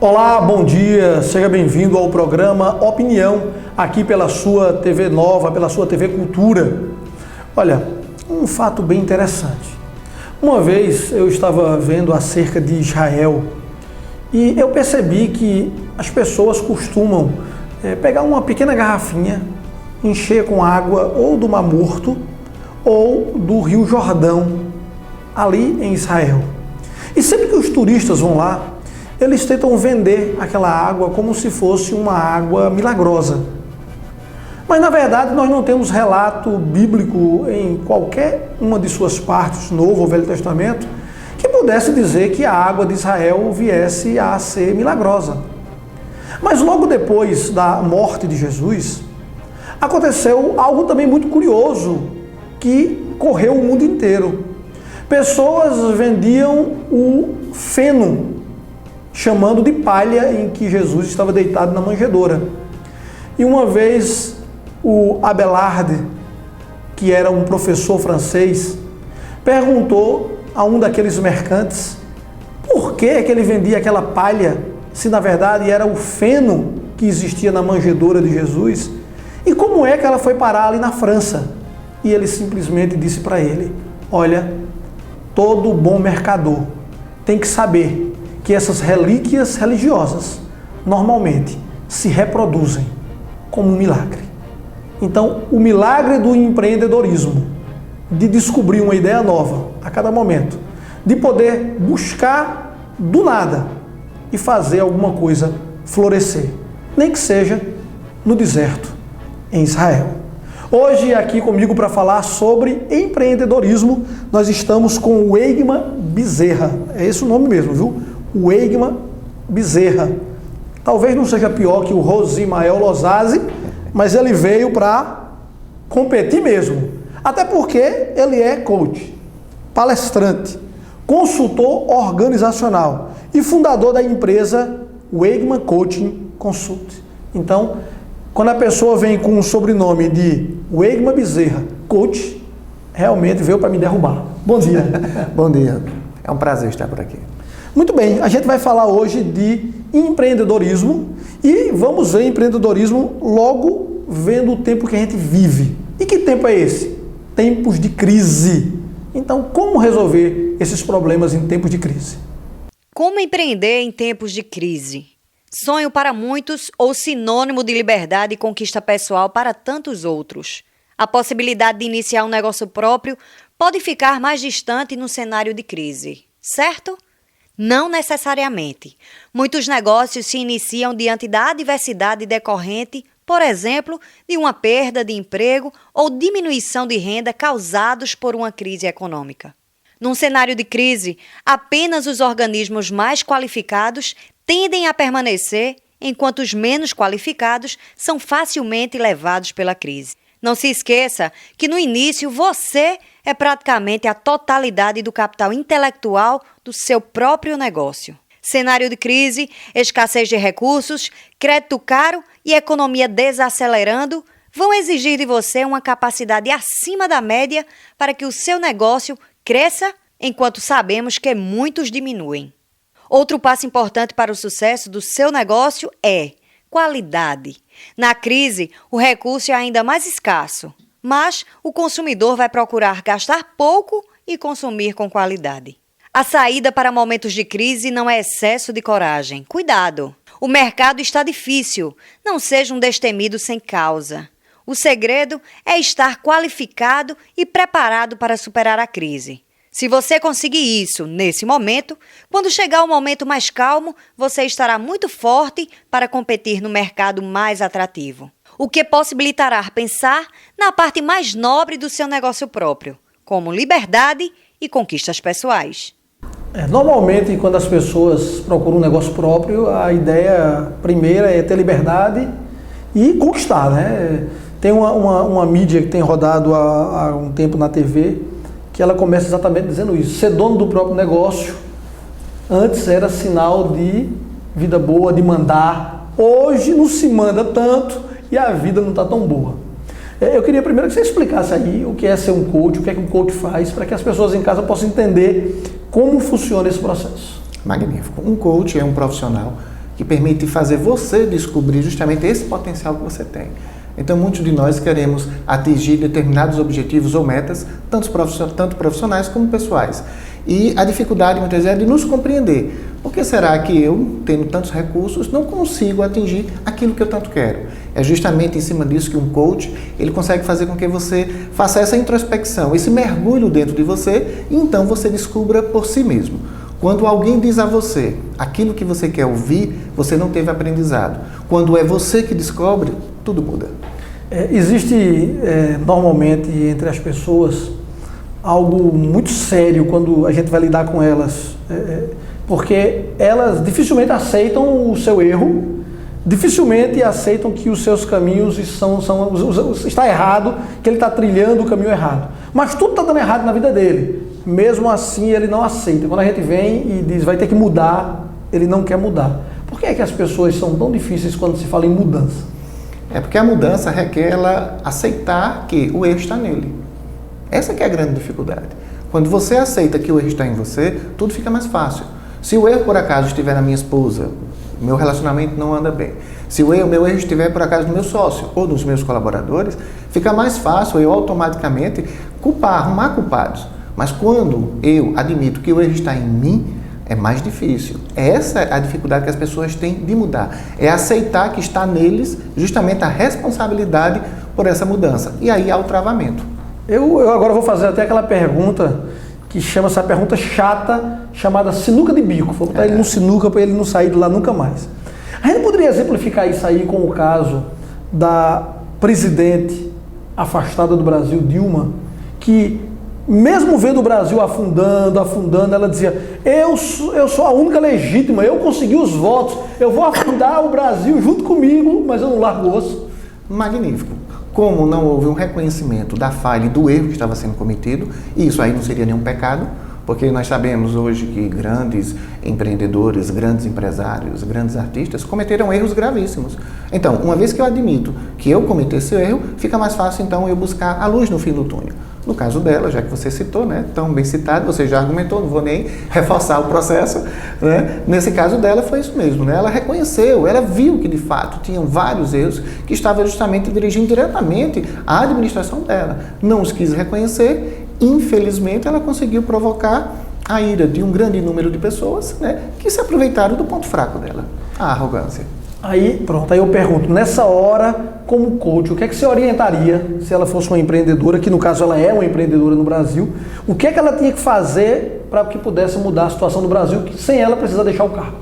Olá, bom dia, seja bem-vindo ao programa Opinião, aqui pela sua TV Nova, pela sua TV Cultura. Olha, um fato bem interessante. Uma vez eu estava vendo acerca de Israel e eu percebi que as pessoas costumam pegar uma pequena garrafinha, encher com água ou do Mar Morto ou do Rio Jordão, ali em Israel. E sempre que os turistas vão lá, eles tentam vender aquela água como se fosse uma água milagrosa. Mas na verdade nós não temos relato bíblico em qualquer uma de suas partes, Novo ou Velho Testamento, que pudesse dizer que a água de Israel viesse a ser milagrosa. Mas logo depois da morte de Jesus, aconteceu algo também muito curioso que correu o mundo inteiro. Pessoas vendiam o feno, chamando de palha em que Jesus estava deitado na manjedoura. E uma vez o Abelard, que era um professor francês, perguntou a um daqueles mercantes por que ele vendia aquela palha, se na verdade era o feno que existia na manjedoura de Jesus, e como é que ela foi parar ali na França. E ele simplesmente disse para ele: olha, todo bom mercador tem que saber que essas relíquias religiosas normalmente se reproduzem como um milagre. Então, o milagre do empreendedorismo, de descobrir uma ideia nova a cada momento, de poder buscar do nada e fazer alguma coisa florescer, nem que seja no deserto, em Israel. Hoje, aqui comigo para falar sobre empreendedorismo, nós estamos com o Eigman Bezerra. É esse o nome mesmo, viu? O Eigman Bezerra. Talvez não seja pior que o Rosimael Lozazzi, mas ele veio para competir mesmo. Até porque ele é coach, palestrante, consultor organizacional e fundador da empresa Eigman Coaching Consult. Então, quando a pessoa vem com o sobrenome de Eigman Bezerra, coach, realmente veio para me derrubar. Bom dia. Bom dia. É um prazer estar por aqui. Muito bem, a gente vai falar hoje de empreendedorismo e vamos ver empreendedorismo logo vendo o tempo que a gente vive. E que tempo é esse? Tempos de crise. Então, como resolver esses problemas em tempos de crise? Como empreender em tempos de crise? Sonho para muitos ou sinônimo de liberdade e conquista pessoal para tantos outros. A possibilidade de iniciar um negócio próprio pode ficar mais distante no cenário de crise, certo? Não necessariamente. Muitos negócios se iniciam diante da adversidade decorrente, por exemplo, de uma perda de emprego ou diminuição de renda causados por uma crise econômica. Num cenário de crise, apenas os organismos mais qualificados tendem a permanecer, enquanto os menos qualificados são facilmente levados pela crise. Não se esqueça que no início você é praticamente a totalidade do capital intelectual do seu próprio negócio. Cenário de crise, escassez de recursos, crédito caro e economia desacelerando vão exigir de você uma capacidade acima da média para que o seu negócio cresça, enquanto sabemos que muitos diminuem. Outro passo importante para o sucesso do seu negócio é qualidade. Na crise, o recurso é ainda mais escasso, mas o consumidor vai procurar gastar pouco e consumir com qualidade. A saída para momentos de crise não é excesso de coragem. Cuidado! O mercado está difícil. Não seja um destemido sem causa. O segredo é estar qualificado e preparado para superar a crise. Se você conseguir isso nesse momento, quando chegar o momento mais calmo, você estará muito forte para competir no mercado mais atrativo. O que possibilitará pensar na parte mais nobre do seu negócio próprio, como liberdade e conquistas pessoais. Normalmente, quando as pessoas procuram um negócio próprio, a ideia primeira é ter liberdade e conquistar, né? Tem uma mídia que tem rodado há um tempo na TV, que ela começa exatamente dizendo isso. Ser dono do próprio negócio, antes era sinal de vida boa, de mandar. Hoje não se manda tanto e a vida não está tão boa. Eu queria primeiro que você explicasse aí o que é ser um coach, o que é que um coach faz, para que as pessoas em casa possam entender como funciona esse processo. Magnífico. Um coach é um profissional que permite fazer você descobrir justamente esse potencial que você tem. Então, muitos de nós queremos atingir determinados objetivos ou metas, tanto profissionais como pessoais. E a dificuldade, muitas vezes, é de nos compreender. Por que será que eu, tendo tantos recursos, não consigo atingir aquilo que eu tanto quero? É justamente em cima disso que um coach, ele consegue fazer com que você faça essa introspecção, esse mergulho dentro de você, e então você descubra por si mesmo. Quando alguém diz a você aquilo que você quer ouvir, você não teve aprendizado. Quando é você que descobre, tudo muda. Existe normalmente entre as pessoas algo muito sério quando a gente vai lidar com elas, porque elas dificilmente aceitam o seu erro, dificilmente aceitam que os seus caminhos está errado, que ele está trilhando o caminho errado. Mas tudo está dando errado na vida dele. Mesmo assim, ele não aceita. Quando a gente vem e diz, vai ter que mudar, ele não quer mudar. Por que é que as pessoas são tão difíceis quando se fala em mudança? É porque a mudança requer ela aceitar que o erro está nele. Essa que é a grande dificuldade. Quando você aceita que o erro está em você, tudo fica mais fácil. Se o erro, por acaso, estiver na minha esposa, meu relacionamento não anda bem. Se o meu erro estiver, por acaso, no meu sócio ou nos meus colaboradores, fica mais fácil eu automaticamente arrumar culpados. Mas quando eu admito que o erro está em mim, é mais difícil. Essa é a dificuldade que as pessoas têm de mudar. É aceitar que está neles justamente a responsabilidade por essa mudança. E aí há o travamento. Eu agora vou fazer até aquela pergunta que chama essa pergunta chata, chamada sinuca de bico. Vou botar ele no sinuca para ele não sair de lá nunca mais. A gente poderia exemplificar isso aí com o caso da presidente afastada do Brasil, Dilma, que mesmo vendo o Brasil afundando, ela dizia, eu sou a única legítima, eu consegui os votos, eu vou afundar o Brasil junto comigo, mas eu não largo o osso. Magnífico. Como não houve um reconhecimento da falha e do erro que estava sendo cometido, e isso aí não seria nenhum pecado, porque nós sabemos hoje que grandes empreendedores, grandes empresários, grandes artistas cometeram erros gravíssimos. Então, uma vez que eu admito que eu cometi esse erro, fica mais fácil então eu buscar a luz no fim do túnel. No caso dela, já que você citou, né, tão bem citado, você já argumentou, não vou nem reforçar o processo, né? Nesse caso dela foi isso mesmo, né? Ela reconheceu, ela viu que de fato tinham vários erros que estavam justamente dirigindo diretamente à administração dela. Não os quis reconhecer, infelizmente ela conseguiu provocar a ira de um grande número de pessoas, né, que se aproveitaram do ponto fraco dela, a arrogância. Aí, pronto, aí eu pergunto, nessa hora, como coach, o que é que você orientaria se ela fosse uma empreendedora, que no caso ela é uma empreendedora no Brasil, o que é que ela tinha que fazer para que pudesse mudar a situação do Brasil, que sem ela precisa deixar o cargo?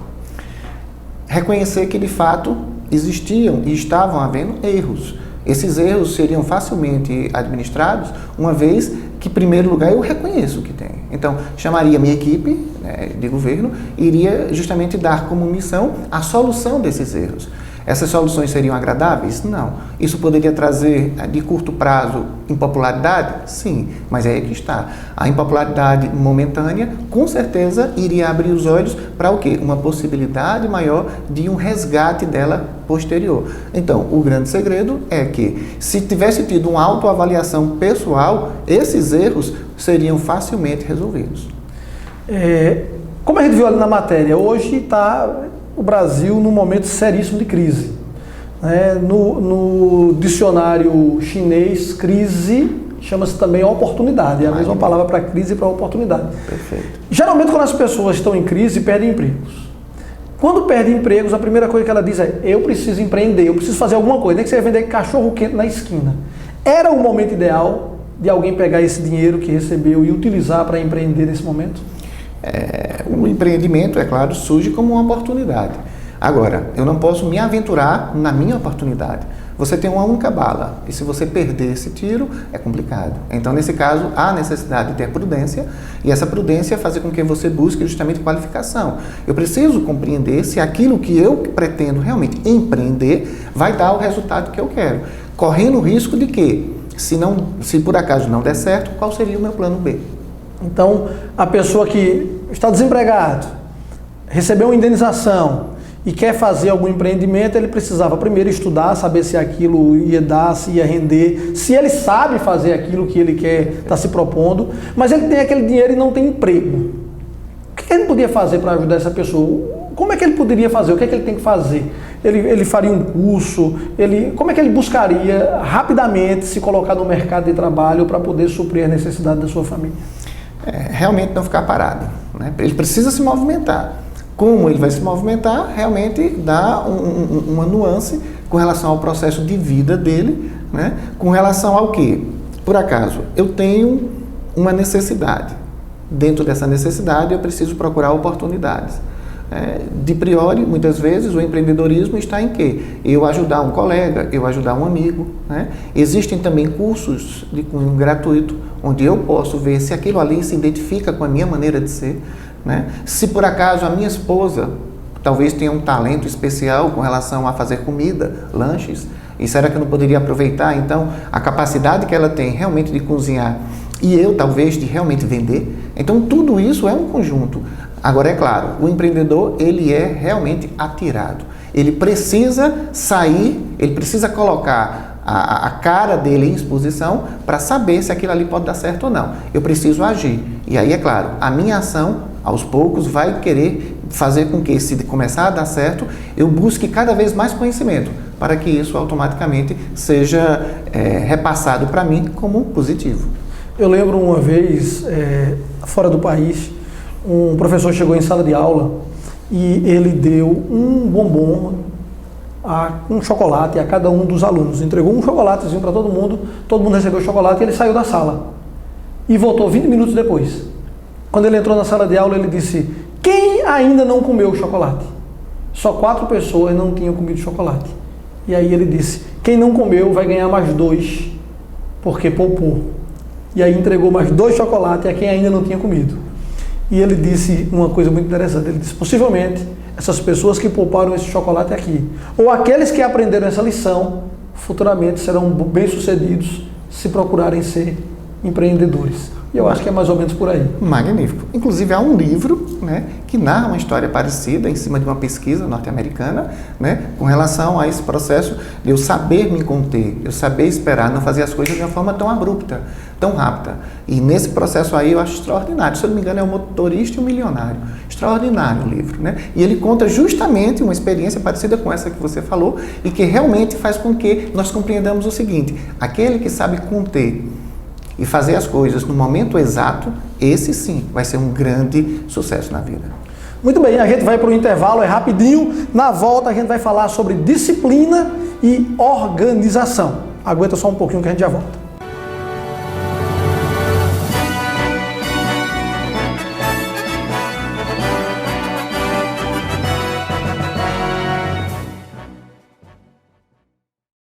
Reconhecer que de fato existiam e estavam havendo erros. Esses erros seriam facilmente administrados, uma vez que, em primeiro lugar, eu reconheço o que tem. Então, chamaria minha equipe, né, de governo e iria justamente dar como missão a solução desses erros. Essas soluções seriam agradáveis? Não. Isso poderia trazer, de curto prazo, impopularidade? Sim, mas é aí que está. A impopularidade momentânea, com certeza, iria abrir os olhos para o quê? Uma possibilidade maior de um resgate dela posterior. Então, o grande segredo é que, se tivesse tido uma autoavaliação pessoal, esses erros seriam facilmente resolvidos. Como a gente viu ali na matéria, hoje está o Brasil num momento seríssimo de crise. No dicionário chinês, crise chama-se também oportunidade. É a mesma palavra para crise e para oportunidade. Perfeito. Geralmente, quando as pessoas estão em crise, perdem empregos. Quando perde empregos, a primeira coisa que ela diz é, eu preciso empreender, eu preciso fazer alguma coisa, nem que você vender cachorro quente na esquina. Era o momento ideal de alguém pegar esse dinheiro que recebeu e utilizar para empreender nesse momento? O empreendimento, é claro, surge como uma oportunidade. Agora, eu não posso me aventurar na minha oportunidade. Você tem uma única bala e se você perder esse tiro, é complicado. Então, nesse caso, há necessidade de ter prudência e essa prudência fazer com que você busque justamente qualificação. Eu preciso compreender se aquilo que eu pretendo realmente empreender vai dar o resultado que eu quero. Correndo o risco de que, se por acaso não der certo, qual seria o meu plano B? Então, a pessoa que está desempregado, recebeu uma indenização e quer fazer algum empreendimento, ele precisava primeiro estudar, saber se aquilo ia dar, se ia render, se ele sabe fazer aquilo que ele quer, está se propondo, mas ele tem aquele dinheiro e não tem emprego. O que ele podia fazer para ajudar essa pessoa? como é que ele poderia fazer? O que é que ele tem que fazer? Ele faria um curso? Como é que ele buscaria rapidamente se colocar no mercado de trabalho para poder suprir a necessidade da sua família? Realmente não ficar parado, né? Ele precisa se movimentar. Como ele vai se movimentar, realmente dá uma nuance com relação ao processo de vida dele, né? Com relação ao quê? Por acaso, eu tenho uma necessidade. Dentro dessa necessidade, eu preciso procurar oportunidades. De priori, muitas vezes, o empreendedorismo está em quê? Eu ajudar um colega, eu ajudar um amigo, né? Existem também cursos de cunho gratuito, onde eu posso ver se aquilo ali se identifica com a minha maneira de ser, né? Se por acaso a minha esposa talvez tenha um talento especial com relação a fazer comida, lanches, e será que eu não poderia aproveitar, então, a capacidade que ela tem realmente de cozinhar e eu talvez de realmente vender? Então, tudo isso é um conjunto. Agora, é claro, o empreendedor, ele é realmente atirado. Ele precisa sair, ele precisa colocar a cara dele em exposição para saber se aquilo ali pode dar certo ou não. Eu preciso agir. E aí, é claro, a minha ação, aos poucos, vai querer fazer com que, se começar a dar certo, eu busque cada vez mais conhecimento, para que isso automaticamente seja repassado para mim como positivo. Eu lembro uma vez, fora do país, um professor chegou em sala de aula e ele deu um bombom, um chocolate a cada um dos alunos. Entregou um chocolatezinho para todo mundo recebeu o chocolate e ele saiu da sala. E voltou 20 minutos depois. Quando ele entrou na sala de aula, ele disse: quem ainda não comeu o chocolate? Só 4 pessoas não tinham comido chocolate. E aí ele disse: quem não comeu vai ganhar mais 2, porque poupou. E aí entregou mais 2 chocolates a quem ainda não tinha comido. E ele disse uma coisa muito interessante, ele disse: possivelmente essas pessoas que pouparam esse chocolate aqui, ou aqueles que aprenderam essa lição, futuramente serão bem-sucedidos se procurarem ser empreendedores. E eu acho que é mais ou menos por aí. Magnífico. Inclusive, há um livro, né, que narra uma história parecida em cima de uma pesquisa norte-americana, né, com relação a esse processo de eu saber me conter, eu saber esperar, não fazer as coisas de uma forma tão abrupta, tão rápida. E nesse processo aí eu acho extraordinário. Se eu não me engano, é O Motorista e o Milionário. Extraordinário o livro, né? E ele conta justamente uma experiência parecida com essa que você falou e que realmente faz com que nós compreendamos o seguinte: aquele que sabe conter e fazer as coisas no momento exato, esse sim vai ser um grande sucesso na vida. Muito bem, a gente vai para o intervalo, é rapidinho. Na volta a gente vai falar sobre disciplina e organização. Aguenta só um pouquinho que a gente já volta.